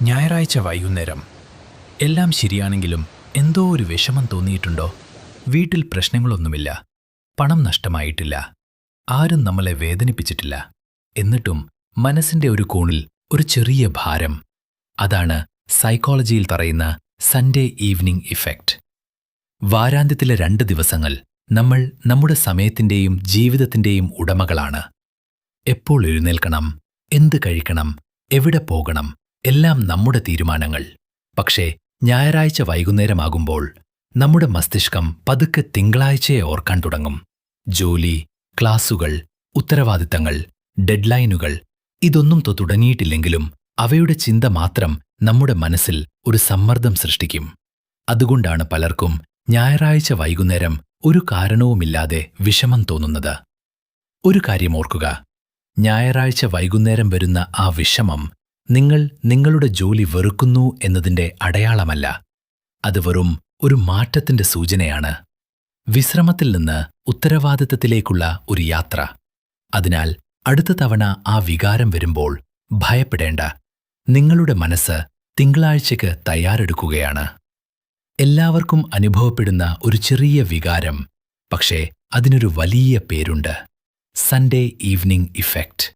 ഞായറാഴ്ച വൈകുന്നേരം. എല്ലാം ശരിയാണെങ്കിലും എന്തോ ഒരു വിഷമം തോന്നിയിട്ടുണ്ടോ? വീട്ടിൽ പ്രശ്നങ്ങളൊന്നുമില്ല, പണം നഷ്ടമായിട്ടില്ല, ആരും നമ്മളെ വേദനിപ്പിച്ചിട്ടില്ല. എന്നിട്ടും മനസ്സിന്റെ ഒരു കോണിൽ ഒരു ചെറിയ ഭാരം. അതാണ് സൈക്കോളജിയിൽ പറയുന്ന സൺഡേ ഈവനിംഗ് ഇഫക്റ്റ്. വാരാന്ത്യത്തിലെ 2 ദിവസങ്ങൾ നമ്മൾ നമ്മുടെ സമയത്തിന്റെയും ജീവിതത്തിന്റെയും ഉടമകളാണ്. എപ്പോൾ എഴുന്നേൽക്കണം, എന്ത് കഴിക്കണം, എവിടെ പോകണം, എല്ലാം നമ്മുടെ തീരുമാനങ്ങൾ. പക്ഷേ ഞായറാഴ്ച വൈകുന്നേരമാകുമ്പോൾ നമ്മുടെ മസ്തിഷ്കം പതുക്കെ തിങ്കളാഴ്ചയെ ഓർക്കാൻ തുടങ്ങും. ജോലി, ക്ലാസുകൾ, ഉത്തരവാദിത്തങ്ങൾ, ഡെഡ്ലൈനുകൾ ഇതൊന്നും തുടങ്ങിയിട്ടില്ലെങ്കിലും അവയുടെ ചിന്ത മാത്രം നമ്മുടെ മനസ്സിൽ ഒരു സമ്മർദ്ദം സൃഷ്ടിക്കും. അതുകൊണ്ടാണ് പലർക്കും ഞായറാഴ്ച വൈകുന്നേരം ഒരു കാരണവുമില്ലാതെ വിഷമം തോന്നുന്നത്. ഒരു കാര്യം ഓർക്കുക, ഞായറാഴ്ച വൈകുന്നേരം വരുന്ന ആ വിഷമം നിങ്ങൾ നിങ്ങളുടെ ജോലി വെറുക്കുന്നു എന്നതിന്റെ അടയാളമല്ല. അത് വെറും ഒരു മാറ്റത്തിന്റെ സൂചനയാണ്. വിശ്രമത്തിൽ നിന്ന് ഉത്തരവാദിത്തത്തിലേക്കുള്ള ഒരു യാത്ര. അതിനാൽ അടുത്ത തവണ ആ വികാരം വരുമ്പോൾ ഭയപ്പെടേണ്ട. നിങ്ങളുടെ മനസ്സ് തിങ്കളാഴ്ചയ്ക്ക് തയ്യാറെടുക്കുകയാണ്. എല്ലാവർക്കും അനുഭവപ്പെടുന്ന ഒരു ചെറിയ വികാരം, പക്ഷേ അതിനൊരു വലിയ പേരുണ്ട്: സൺഡേ ഈവനിംഗ് ഇഫക്റ്റ്.